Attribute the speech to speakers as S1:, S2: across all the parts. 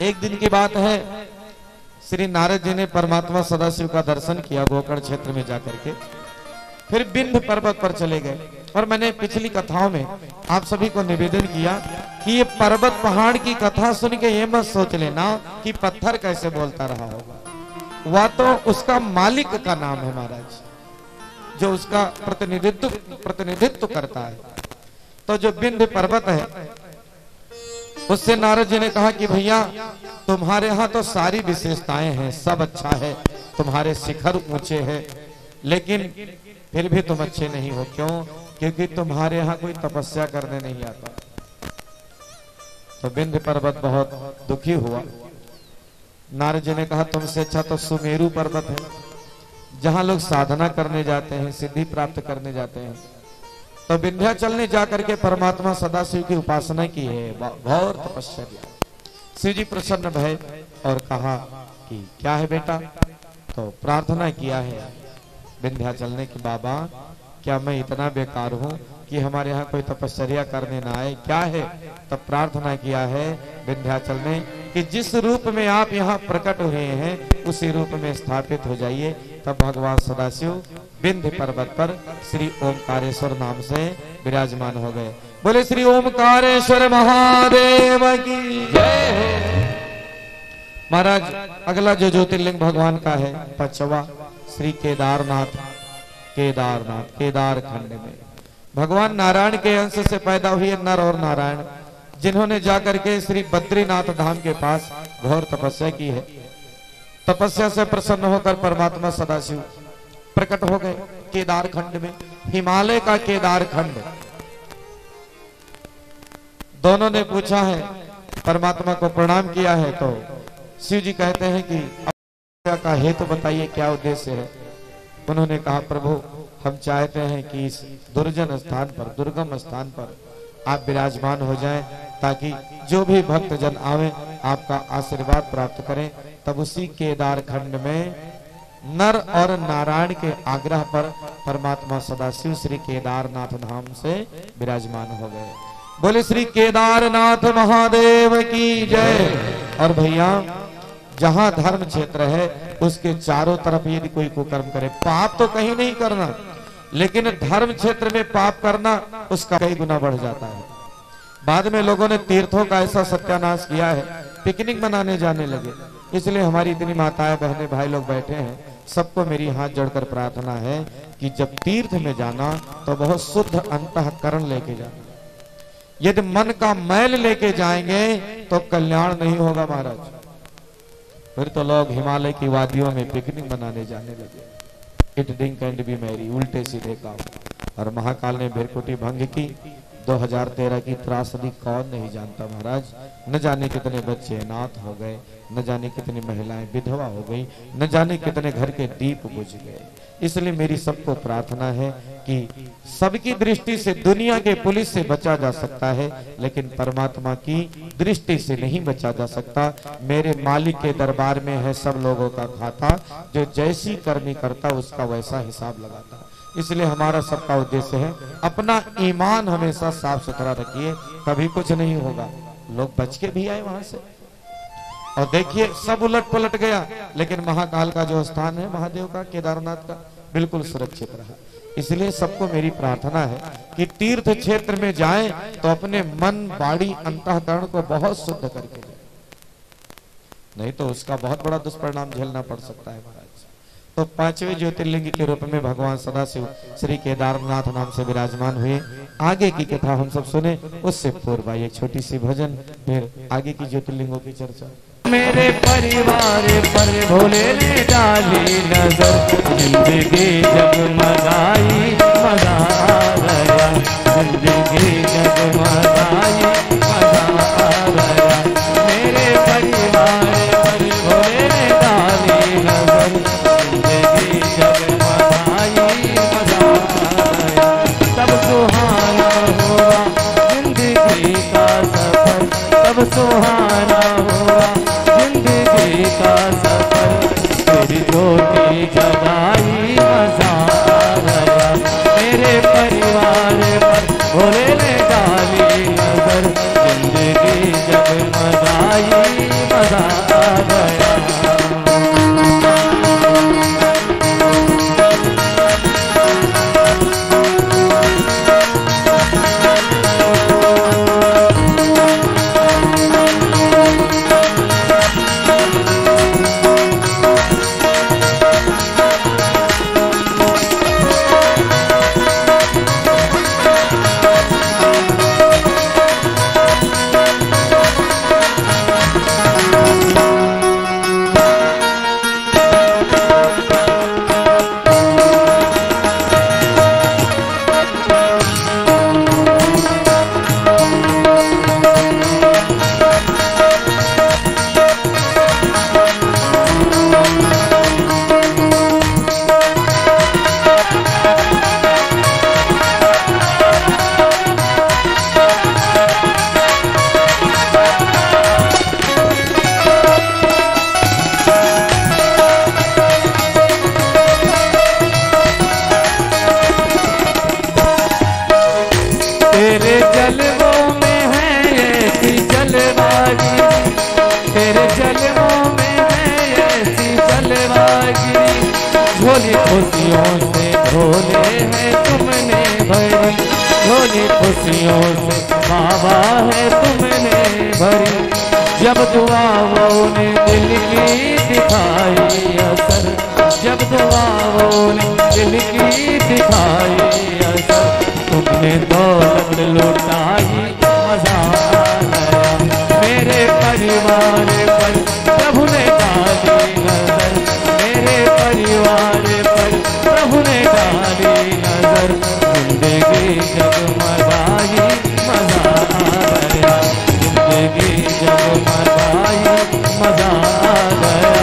S1: एक दिन की बात है, श्री नारद जी ने परमात्मा सदाशिव का दर्शन किया गोकर्ण क्षेत्र में जाकर के, फिर विंध्य पर्वत पर चले गए। और मैंने पिछली कथाओं में आप सभी को निवेदन किया कि ये पर्वत पहाड़ की कथा सुन के ये मत सोच लेना कि पत्थर कैसे बोलता रहा होगा, वह तो उसका मालिक का नाम है महाराज, जो उसका प्रतिनिधित्व करता है। तो जो विंध्य पर्वत है उससे नारद जी ने कहा कि भैया तुम्हारे यहाँ तो सारी विशेषताएं हैं, सब अच्छा है, तुम्हारे शिखर ऊंचे हैं, लेकिन फिर भी तुम अच्छे नहीं हो। क्यों? क्योंकि तुम्हारे यहाँ कोई तपस्या करने नहीं आता। तो विंध्य पर्वत बहुत दुखी हुआ। नारद जी ने कहा तुमसे अच्छा तो सुमेरु पर्वत है, जहां लोग साधना करने जाते हैं, सिद्धि प्राप्त करने जाते हैं। तो विंध्याचल ने जाकर के परमात्मा सदाशिव की उपासना की है, घोर तपस्या किया। शिव जी प्रसन्न भय और कहा कि क्या है बेटा? तो प्रार्थना किया है विंध्याचल ने कि बाबा क्या मैं इतना बेकार हूँ कि हमारे यहाँ कोई तपस्या करने ना आए? क्या है? तब प्रार्थना किया है विंध्याचल ने कि जिस रूप में आप यहाँ प्रकट हुए हैं उसी रूप में स्थापित हो जाइए। तब भगवान सदाशिव विंध्य पर्वत पर श्री ओमकारेश्वर नाम से विराजमान हो गए। बोले श्री ओमकारेश्वर महादेव की जय। महाराज अगला जो ज्योतिर्लिंग भगवान का है पांचवा श्री केदारनाथ। केदार खंड में भगवान नारायण के अंश से पैदा हुए नर और नारायण, जिन्होंने जाकर के श्री बद्रीनाथ धाम के पास घोर तपस्या की है। तपस्या से प्रसन्न होकर परमात्मा सदाशिव प्रकट हो गए केदार खंड में, हिमालय का केदार खंड। दोनों ने पूछा है, परमात्मा को प्रणाम किया है। तो शिव जी कहते हैं कि का हेतु बताइए, क्या उद्देश्य है? उन्होंने कहा प्रभु हम चाहते हैं कि इस दुर्जन स्थान पर, दुर्गम स्थान पर आप विराजमान हो जाएं, ताकि जो भी भक्त जन आवे आपका आशीर्वाद प्राप्त करें। तब उसी केदार खंड में नर और नारायण के आग्रह पर परमात्मा सदाशिव श्री केदारनाथ धाम से विराजमान हो गए। बोले श्री केदारनाथ महादेव की जय। और भैया जहां धर्म क्षेत्र है उसके चारों तरफ यदि कोई कुकर्म करे, पाप तो कहीं नहीं करना, लेकिन धर्म क्षेत्र में पाप करना उसका कई गुना बढ़ जाता है। बाद में लोगों ने तीर्थों का ऐसा सत्यानाश किया है, पिकनिक मनाने जाने लगे। इसलिए हमारी इतनी माताएं बहनें भाई लोग बैठे हैं, सबको मेरी हाथ जोड़कर प्रार्थना है कि जब तीर्थ में जाना तो बहुत शुद्ध अंतःकरण लेके जाना। यदि मन का मैल लेके जाएंगे तो कल्याण नहीं होगा महाराज। फिर तो लोग हिमालय की वादियों में पिकनिक मनाने जाने लगे। It drink and B Mary, उल्टे सीधे काम। और महाकाल ने भेरकुटी भंग की। 2013 की त्रासदी कौन नहीं जानता महाराज। न जाने कितने बच्चे अनाथ हो गए, न जाने कितनी महिलाएं विधवा हो गई, न जाने कितने घर के दीप बुझ गए। इसलिए मेरी सबको प्रार्थना है कि सबकी दृष्टि से दुनिया के पुलिस से बचा जा सकता है, लेकिन परमात्मा की दृष्टि से नहीं बचा जा सकता। मेरे मालिक के दरबार में है सब लोगों का खाता, जो जैसी करनी करता उसका वैसा हिसाब लगाता। इसलिए हमारा सबका उद्देश्य है अपना ईमान हमेशा साफ सुथरा रखिए, कभी कुछ नहीं होगा। लोग बच के भी आए वहां से, और देखिए सब उलट पलट गया, लेकिन महाकाल का जो स्थान है महादेव का, केदारनाथ का, बिल्कुल सुरक्षित रहा। इसलिए सबको मेरी प्रार्थना है कि तीर्थ क्षेत्र में जाएं तो अपने मन, बाड़ी, अंतःकरण को बहुत शुद्ध करके जाएं, नहीं तो उसका बहुत बड़ा दुष्परिणाम झेलना पड़ सकता है महाराज। तो पांचवें ज्योतिर्लिंग के रूप में भगवान सदाशिव श्री केदारनाथ नाम से विराजमान हुए। आगे की कथा हम सब सुने, उससे पूर्व एक छोटी सी भजन, फिर आगे की ज्योतिर्लिंगों की चर्चा।
S2: मेरे परिवार पर भोले ने डाली नजर, जिंदगी जगमगाई मजा गया, जिंदगी जगमगाई मजा गया। मेरे परिवार पर भोले ने डाली नजर, जिंदगी जगमगाई मजा गया। सब सुहाना हुआ जिंदगी का सफर, सब सुहाना हुआ जिंदगी का सफर। तेरी ज्योति जगाई मजा गया, मेरे परिवार पर भोले ने मजा आ गया। तेरे जलवों में है ऐसी जलवागी, तेरे जलवों में है ऐसी जलवागी, झोली खुशियों से भोले हैं तुमने भरी, झोली खुशियों से बाबा है तुमने भरी। जब दुआओं ने दिल की दिखाई असर, जब दुआओं ने दिल की दिखाई असर, तुमने दौलत लुटाई मजा आ गया। मेरे परिवार पर प्रभु ने डाली नजर, मेरे परिवार पर प्रभु ने डाली नजर, जिंदगी जगमगाई मजा आ गया, जिंदगी जगमगाई मजा आ गया।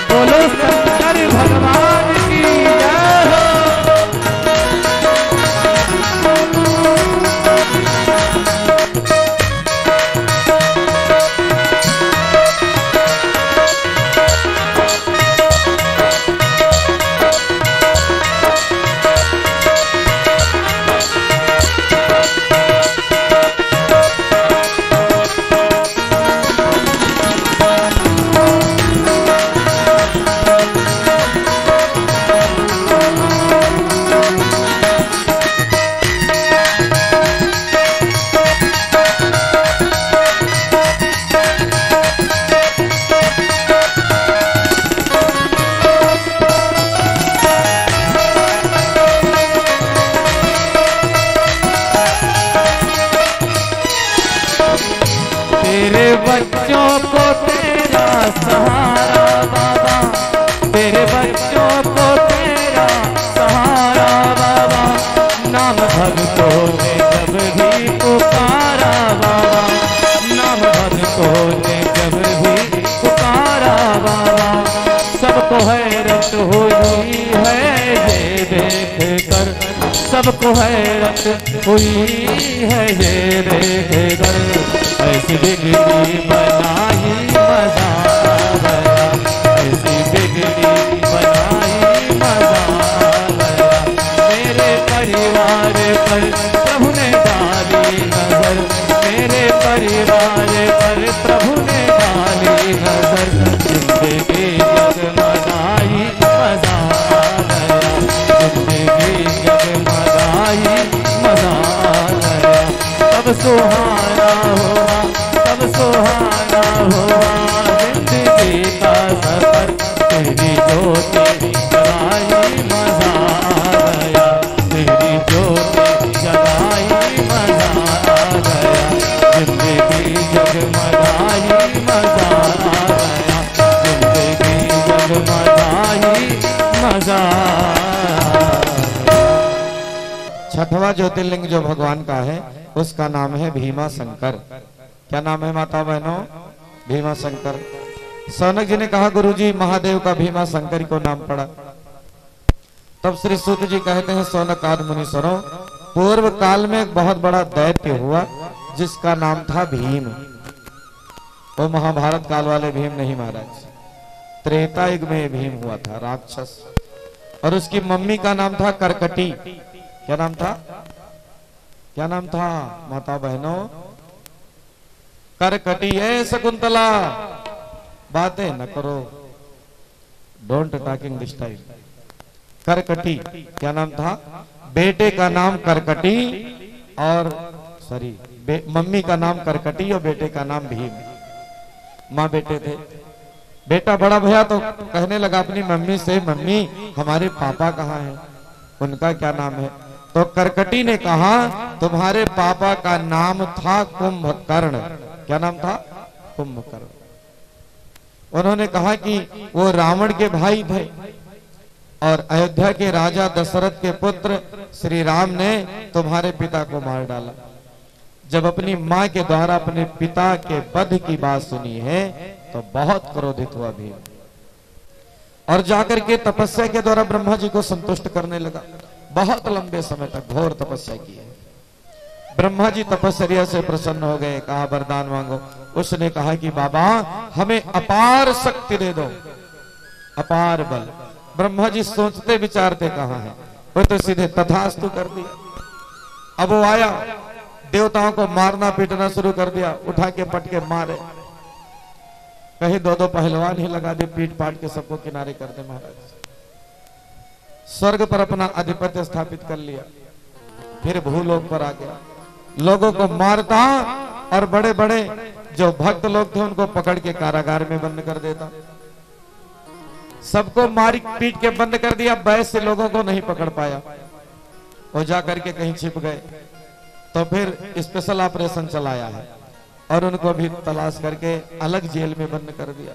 S2: बोलो शंकर भगवान की जय हो। तेरे बच्चों को तेरा सहारा बाबा, तेरे बच्चों को तेरा सहारा बाबा, नाम भक्तों ने जब भी पुकारा बाबा, नाम भक्तों ने जब भी पुकारा बाबा, सबको हैरत हुई है ये देख कर, सबको हैरत हुई है ये देख कर, ऐसी बिगड़ी बनाई मजा आ गया, ऐसी बिगड़ी बनाई मजा आ गया। मेरे परिवार पर प्रभु ने डाली नजर, मेरे परिवार पर प्रभु ने डाली नजर, जिंदगी जगमगाई मजा आ गया, जिंदगी जगमगाई मजा आ गया। तब सुहाना हुआ, तब सुहाना हुआ जिंदगी का सफर, तेरी ज्योति जगाई मजा आ गया, तेरी ज्योति जगाई मजा आ गया, जिंदगी जगमगाई मजा आ गया, जिंदगी जगमगाई मजा आ गया।
S1: छठवां ज्योतिर्लिंग जो भगवान का है उसका नाम है भीमा शंकर। क्या नाम है माता बहनों? भीमा शंकर। सौनक जी ने कहा गुरुजी महादेव का भीमा शंकर को नाम पड़ा। तब श्री सूत जी कहते हैं सौनक आदि मुनीश्वरों, पूर्व काल में एक बहुत बड़ा दैत्य हुआ जिसका नाम था भीम। वो महाभारत काल वाले भीम नहीं महाराज, त्रेता युग में भीम हुआ था, राक्षस। और उसकी मम्मी का नाम था करकटी। क्या नाम था? क्या नाम था माता बहनों? करकटी है शकुंतला। बातें न करो, don't talking this time. Karkati क्या नाम था? बेटे का नाम करकटी और सॉरी मम्मी का नाम करकटी और बेटे का नाम भीम। माँ बेटे थे। बेटा बड़ा भैया तो कहने लगा अपनी मम्मी से, मम्मी हमारे पापा कहाँ हैं, उनका क्या नाम है? तो करकटी ने कहा तुम्हारे पापा का नाम था कुंभकर्ण। क्या नाम था? कुंभकर्ण। उन्होंने कहा कि वो रावण के भाई थे और अयोध्या के राजा दशरथ के पुत्र श्री राम ने तुम्हारे पिता को मार डाला। जब अपनी माँ के द्वारा अपने पिता के वध की बात सुनी है तो बहुत क्रोधित हुआ भीम और जाकर के तपस्या के द्वारा ब्रह्मा जी को संतुष्ट करने लगा। बहुत लंबे समय तक घोर तपस्या की है। ब्रह्मा जी तपस्या से प्रसन्न हो गए, कहा वरदान मांगो। उसने कहा कि बाबा हमें अपार शक्ति दे दो, अपार बल। ब्रह्मा जी सोचते विचारते कहाँ है, वो तो सीधे तथास्तु कर दिया। अब वो आया, देवताओं को मारना पीटना शुरू कर दिया, उठा के पटके मारे। कहीं दो दो पहलवान ही लगा दे, पीट पाट के सबको किनारे कर दे महाराज। स्वर्ग पर अपना आधिपत्य स्थापित कर लिया, फिर भूलोक पर आ गया, लोगों को मारता और बड़े बड़े जो भक्त लोग थे उनको पकड़ के कारागार में बंद कर देता। सबको मारी पीट के बंद कर दिया, वैसे लोगों को नहीं पकड़ पाया, वो जाकर के कहीं छिप गए। तो फिर स्पेशल ऑपरेशन चलाया है और उनको भी तलाश करके अलग जेल में बंद कर दिया।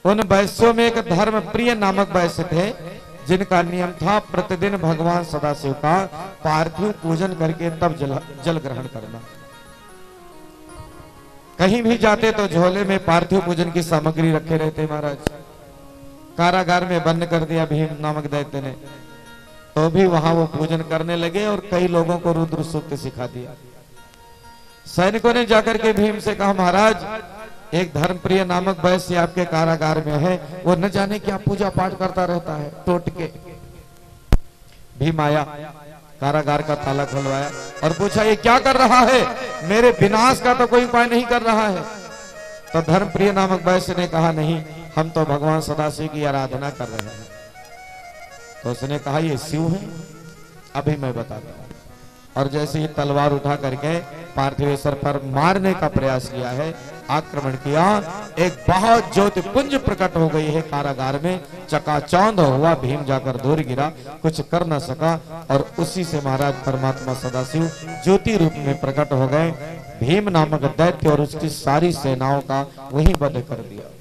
S1: उन वैश्यों में एक धर्म प्रिय नामक वैश्य थे जिनका नियम था प्रतिदिन भगवान सदाशिव का पार्थिव पूजन करके तब जल ग्रहण करना। कहीं भी जाते तो झोले में पार्थिव पूजन की सामग्री रखे रहते महाराज। कारागार में बंद कर दिया भीम नामक दैत्य ने, तो भी वहां वो पूजन करने लगे और कई लोगों को रुद्र सूक्त सिखा दिया। सैनिकों ने जाकर के भीम से कहा महाराज एक धर्मप्रिय नामक वैश्य आपके कारागार में है, वो न जाने क्या पूजा पाठ करता रहता है टोटके। भीम आया, कारागार का ताला खुलवाया और पूछा ये क्या कर रहा है, मेरे विनाश का तो कोई उपाय नहीं कर रहा है। तो धर्मप्रिय नामक वैश्य ने कहा नहीं, हम तो भगवान सदाशिव की आराधना कर रहे हैं। तो उसने कहा ये शिव है, अभी मैं बताता हूं। और जैसे ही तलवार उठा करके पार्थिवेश्वर पर मारने का प्रयास किया है, आक्रमण किया, एक बहुत ज्योतिपुंज प्रकट हो गई है कारागार में, चकाचौंध हुआ। भीम जाकर दूर गिरा, कुछ कर न सका और उसी से महाराज परमात्मा सदाशिव ज्योति रूप में प्रकट हो गए। भीम नामक दैत्य और उसकी सारी सेनाओं का वही वध कर दिया।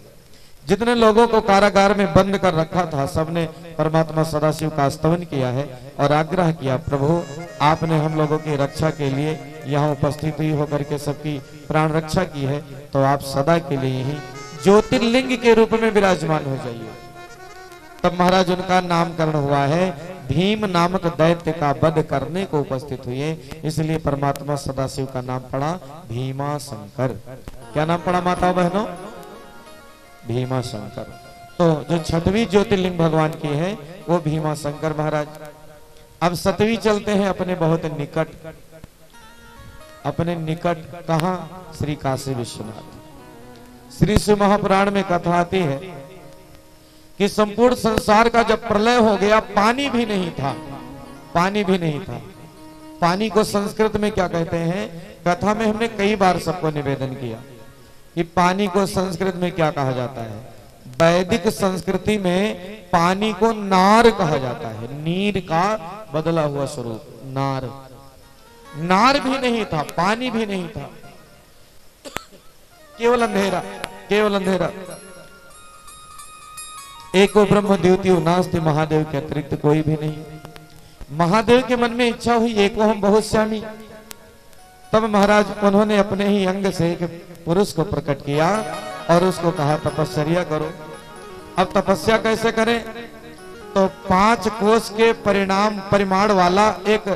S1: जितने लोगों को कारागार में बंद कर रखा था सबने परमात्मा सदाशिव का स्तवन किया है और आग्रह किया प्रभु आपने हम लोगों की रक्षा के लिए यहाँ उपस्थित ही होकर के सबकी प्राण रक्षा की है, तो आप सदा के लिए ही ज्योतिर्लिंग के रूप में विराजमान हो जाइए। तब महाराज उनका नामकरण हुआ है, भीम नामक दैत्य का वध करने को उपस्थित हुए, इसलिए परमात्मा सदाशिव का नाम पड़ा भीमा शंकर। क्या नाम पड़ा माताओं बहनों? भीमा शंकर। तो जो छठवीं ज्योतिर्लिंग भगवान की है वो भीमा शंकर महाराज। अब सतवीं चलते हैं अपने बहुत निकट, अपने निकट कहा? श्री काशी विश्वनाथ। श्री शिव महापुराण में कथा आती है कि संपूर्ण संसार का जब प्रलय हो गया, पानी भी नहीं था, पानी भी नहीं था। पानी को संस्कृत में क्या कहते हैं? कथा में हमने कई बार सबको निवेदन किया कि पानी को संस्कृत में क्या कहा जाता है। वैदिक संस्कृति में पानी को नार कहा जाता है, नीर का बदला हुआ स्वरूप नार। नार भी नहीं था, पानी भी नहीं था, केवल अंधेरा, केवल अंधेरा। एको ब्रह्म द्वितीयो नास्ति, महादेव के अतिरिक्त कोई भी नहीं। महादेव के मन में इच्छा हुई एको हम बहुश्यामी। तब महाराज उन्होंने अपने ही अंग से एक पुरुष को प्रकट किया और उसको कहा तपस्या करो। अब तपस्या कैसे करें? तो 5 कोस के परिमाण वाला एक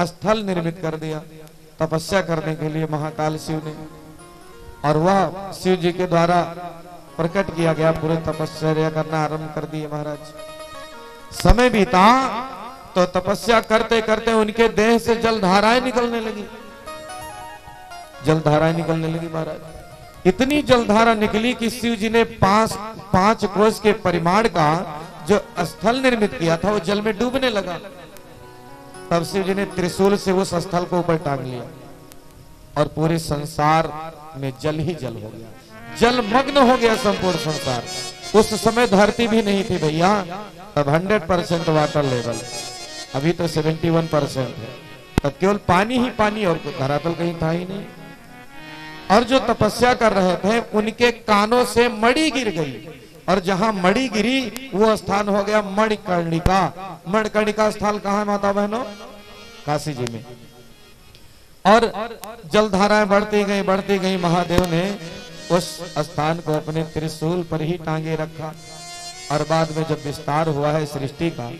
S1: स्थल निर्मित कर दिया। तपस्या करने के लिए महाकाल शिव ने, और वह शिव जी के द्वारा प्रकट किया गया। पूरे तपस्या करना आरंभ कर दिए महाराज। समय बीता तो तपस्या करते करते उनके देह से जलधाराएं निकलने लगी, जलधाराएं निकलने लगी महाराज। इतनी जलधारा निकली कि शिव जी ने पांच कोस के परिमाण का जो स्थल निर्मित किया था वो जल में डूबने लगा। तब शिव जी ने त्रिशूल से उस स्थल को ऊपर टांग लिया और पूरे संसार में जल ही जल हो गया, जलमग्न हो गया संपूर्ण संसार। उस समय धरती भी नहीं थी भैया, तब 100% वाटर लेवल, अभी तो 71% है। तब केवल पानी ही पानी और धरातल कहीं था ही नहीं। और जो तपस्या कर रहे थे उनके कानों से मणि गिर गई, और जहां मणि गिरी वो स्थान हो गया मणिकर्णिका। मणिकर्णिका स्थान कहाँ है माता बहनों? काशी जी में। और जलधाराएं बढ़ती गई। महादेव ने उस स्थान को अपने त्रिशूल पर ही टांगे रखा। और बाद में जब विस्तार हुआ है सृष्टि का,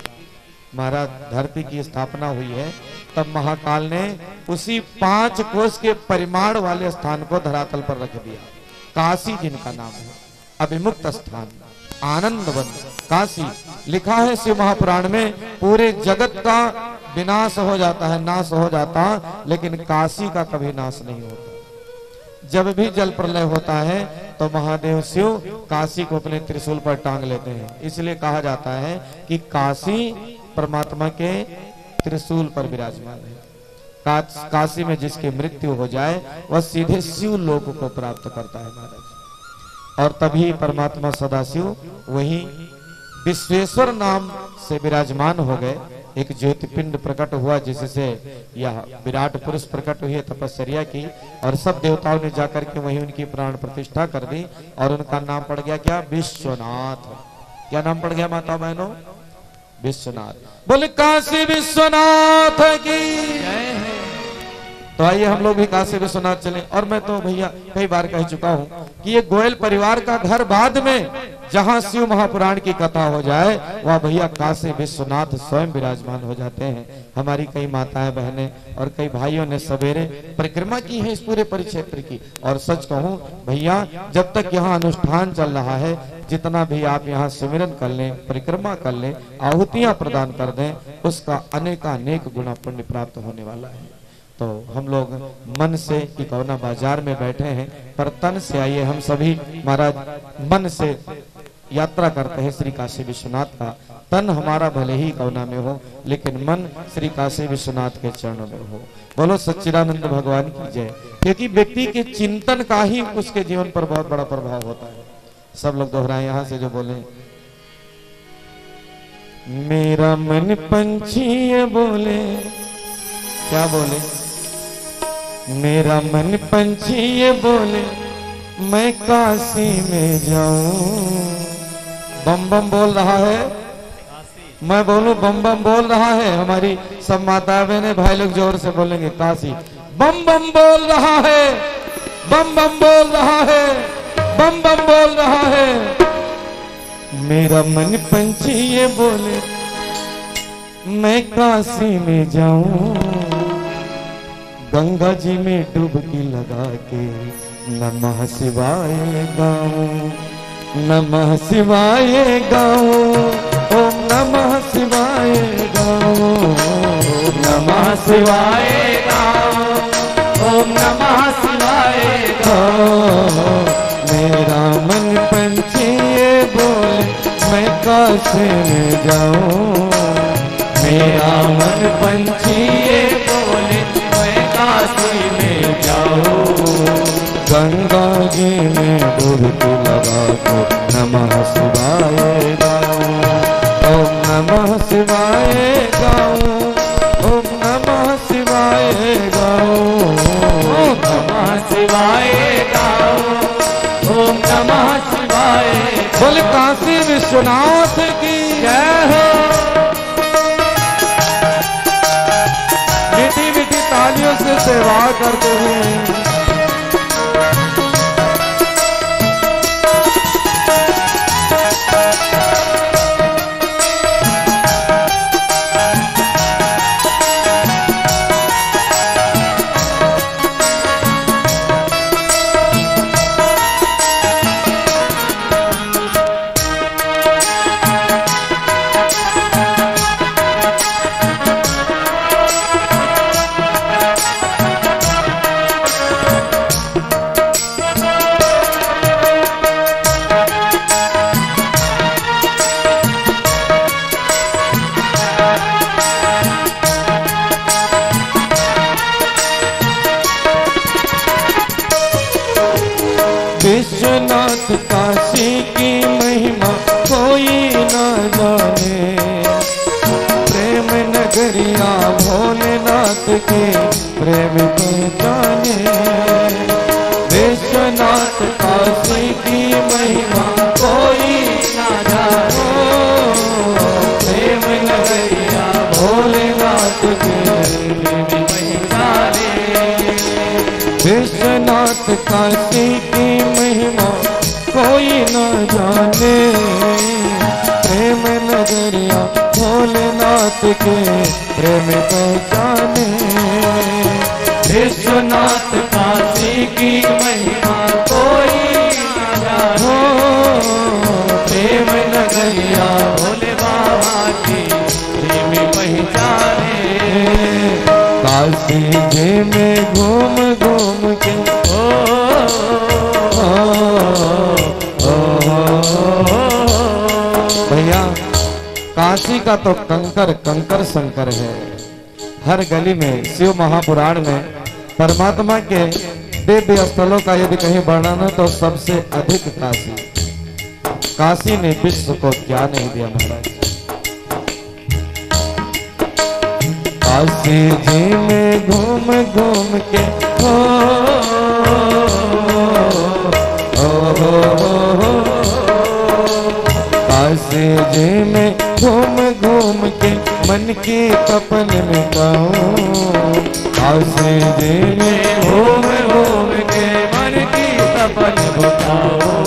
S1: महाराज धरती की स्थापना हुई है, तब महाकाल ने उसी 5 कोस के परिमाण वाले स्थान को धरातल पर रख दिया। काशी जिनका नाम है, अभिमुक्त स्थान, आनंद वन काशी। लिखा है शिव महापुराण में, पूरे जगत का विनाश हो जाता है, नाश हो जाता, लेकिन काशी का कभी नाश नहीं होता। जब भी जल प्रलय होता है तो महादेव शिव काशी को अपने त्रिशूल पर टांग लेते हैं। इसलिए कहा जाता है कि काशी परमात्मा के त्रिशूल पर विराजमान है। काशी में जिसकी मृत्यु हो जाए वह सीधे शिव लोक को प्राप्त करता है महाराज। और तभी परमात्मा सदाशिव वही विश्वेश्वर नाम से विराजमान हो गए। एक ज्योतिपिंड प्रकट हुआ जिससे यह विराट पुरुष प्रकट हुई, तपस्या की, और सब देवताओं ने जाकर के वही उनकी प्राण प्रतिष्ठा कर दी। और उनका नाम पड़ गया क्या? विश्वनाथ। क्या नाम पड़ गया माता बहनों? विश्वनाथ। बोले काशी विश्वनाथ की। तो आइए हम लोग भी काशी विश्वनाथ चलें। और मैं तो भैया कई बार कह चुका हूं कि ये गोयल परिवार का घर बाद में जहां शिव महापुराण की कथा हो जाए वह भैया काशी विश्वनाथ स्वयं विराजमान हो जाते हैं। हमारी कई माताएं बहनें और कई भाइयों ने सवेरे परिक्रमा की है इस पूरे परिक्षेत्र की। और सच कहूं भैया, जब तक यहाँ अनुष्ठान चल रहा है, जितना भी आप यहाँ सिमरन कर लें, परिक्रमा कर लें, आहुतियां प्रदान कर दें, उसका अनेक गुना पुण्य प्राप्त होने वाला है। तो हम लोग मन से इकौना बाजार में बैठे हैं, पर तन से आइए हम सभी महाराज मन से यात्रा करते हैं श्री काशी विश्वनाथ का। तन हमारा भले ही इकौना में हो, लेकिन मन श्री काशी विश्वनाथ के चरणों में हो। बोलो सच्चिदानंद भगवान की जय। क्योंकि व्यक्ति के चिंतन का ही उसके जीवन पर बहुत बड़ा प्रभाव होता है। सब लोग दोहराए यहाँ से जो बोले, मेरा मन पंछी ये बोले, क्या बोले? मेरा मन पंछी ये बोले मैं काशी में जाऊं। बम बम बोल रहा है, मैं बोलूं बम बम बोल रहा है। हमारी सब माता बहने भाई लोग जोर से बोलेंगे काशी। बम बम बोल रहा है, बम बम बोल रहा है, बम बम बोल रहा है। मेरा मन पंछी ये बोले मैं काशी में जाऊं, गंगा जी में डुबकी लगा के नमः शिवाय गाऊं, नमः शिवाय गाऊं, ओम नमः शिवाय गाऊं, नमः शिवाय गाऊं, ओम नमः शिवाय गाऊं। मेरा मन पंछी ये बोले मैं काशी में जाऊं, मेरा मन पंछी ये बोले मैं काशी में जाऊं, गंगा जी में डुबकी लगा के नमः शिवाय गाऊं, ओम नमः शिवाय गाऊं, ओम नमः शिवाय गाऊं, ओम नमः शिवाय गाऊं, ओम नमः शिवाय। बोले काशी विश्वनाथ की जय हो। मीठी मीठी तालियों से सेवा करते हुए विश्वनाथ काशी की महिमा कोई न जाने, प्रेम नगरिया भोलेनाथ के प्रेम पहचाने। विश्वनाथ काशी की महिमा कोई न जाने, प्रेम नगरिया भोलेनाथ के प्रेम पहचाने। विश्वनाथ काशी की महिमा कोई न जाने, प्रेम नगरिया भोलेनाथ के प्रेम पहचाने।
S2: विश्वनाथ काशी की महिमा कोई न जाने,
S1: प्रेम नगरिया
S2: भोले बाबा की प्रेम पहचाने।
S1: काशी जी में घूम घूम के भैया, काशी का तो कंकर कंकर शंकर है। हर गली में शिव महापुराण में परमात्मा के दिव्य स्थलों का यदि कहीं वर्णन है तो सबसे अधिक काशी। काशी ने विश्व को क्या नहीं दिया महाराज। काशी जी में घूम घूम के काशी जी में घूम घूम के मन की तपन मिटाऊं। काशी जी में
S2: घूम घूम के मन की तपन मिटाऊं।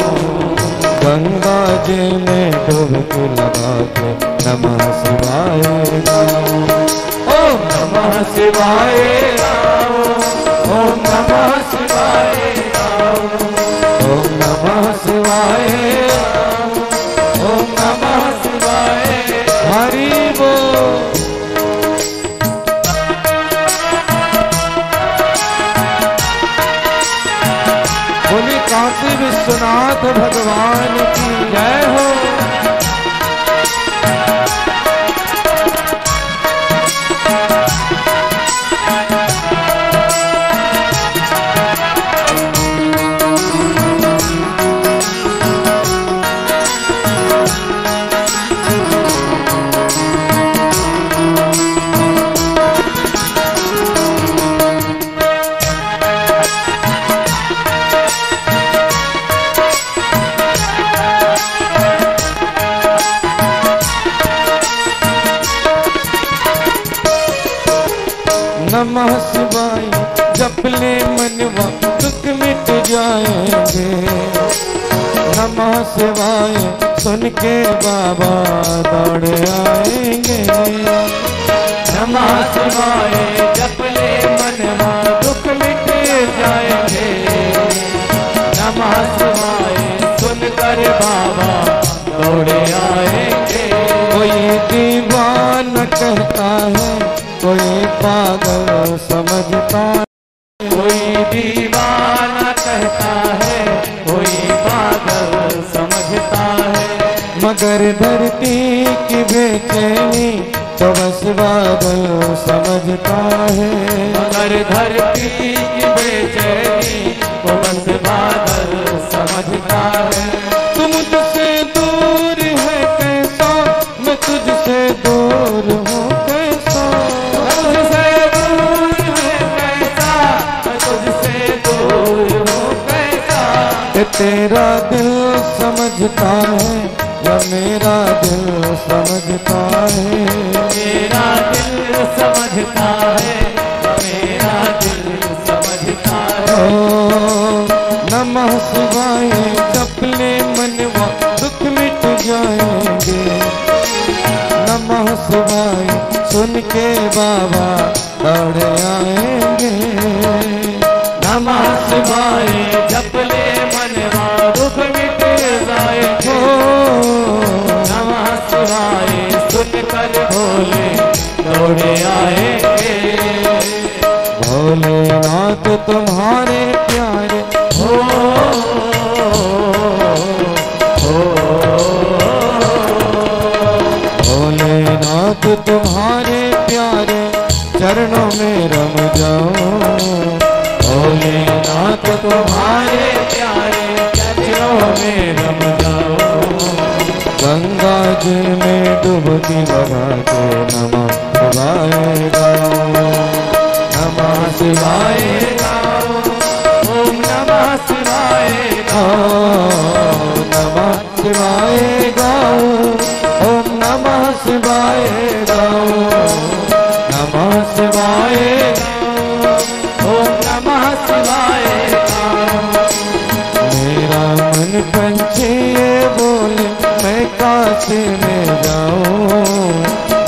S1: गंगा जी में डुबकी लगा के नमः शिवाय गाऊं।
S2: ओम नमः शिवाय ओम नमः शिवाय
S1: ओम नमः शिवाय
S2: ओम नमः शिवाय।
S1: हरि बोल। बोली काशी विश्वनाथ भगवान की जय हो। नमः शिवाय जप ले मनवा दुख मिट जाएंगे। नमः शिवाय सुन के बाबा दौड़ आएंगे।
S2: नमः शिवाय जप ले मनवा दुख मिट जाएंगे। नमः शिवाय सुनकर बाबा दौड़े आएंगे।
S1: कोई दीवाना कहता है, कोई पागल समझता है।
S2: कोई दीवाना कहता है, कोई पागल समझता है।
S1: मगर धरती की बेचैनी तो बस बादल समझता है।
S2: मगर धरती की बेचैनी तो बस बादल समझता है।
S1: तुम मुझसे दूर है कैसा, मैं तुझसे दूर हूँ कैसा।
S2: तुझसे दूर है कैसा, मैं तुझसे दूर हूँ कैसा।
S1: कि तेरा दिल समझता है या मेरा दिल समझता है।
S2: मेरा दिल समझता है, मेरा दिल समझता है।
S1: ओ नमः शिवाय जप ले मनवा दुख मिट जाएंगे। नमः शिवाय सुन के बाबा दौड़ आएंगे।
S2: नमः शिवाय जप ले मनवा दुख मिट जाएंगे। नमः शिवाय सुनकर भोले दौड़े आएंगे।
S1: भोलेनाथ तुम्हारे प्यारे
S2: हो
S1: भोलेनाथ तुम्हारे प्यारे चरणों में रम जाऊं।
S2: भोलेनाथ तुम्हारे प्यारे में रम जाओ।
S1: गंगा जी में डुबकी लगा के नमः शिवाय गाओ, नमः शिवाय
S2: गाओ, ओम नमः शिवाय
S1: गाओ, नमः शिवाय गाओ, ओम नमः शिवाय गाओ, नमः शिवाय
S2: गाओ, ओम नमः शिवाय गाओ।
S1: मेरा मन पंछी ये बोले मैं काशी में जाऊं,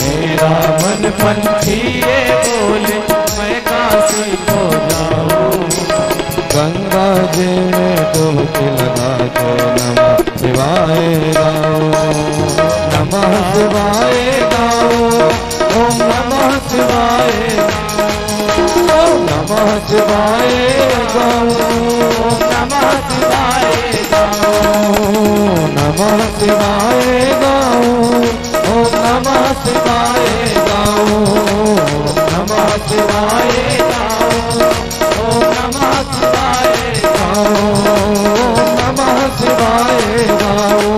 S2: मेरा मन पंछी ये बोले मैं काशी को जाऊं।
S1: गंगा जी में डुबकी लगा के नमः शिवाय गाओ, नमः शिवाय गाओ, ओम नमः शिवाय गाओ, नमः शिवाय गाओ,
S2: नमः शिवाय गाओ,
S1: नमः शिवाय गाओ, ओम नमः शिवाय गाओ, नमः शिवाय गाओ,
S2: ओम नमः शिवाय
S1: गाओ, नमः शिवाय गाओ,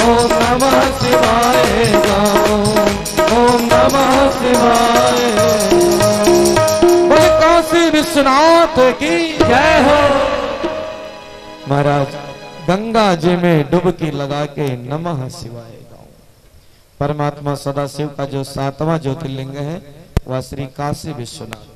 S1: ओम नमः शिवाय गाओ, ओम नमः शिवाय। बोले काशी विश्वनाथ की
S2: जय हो।
S1: महाराज गंगा जी में डुबकी लगा के नमः शिवाय गाओ। परमात्मा सदाशिव का जो 7वां ज्योतिर्लिंग है वह श्री काशी विश्वनाथ।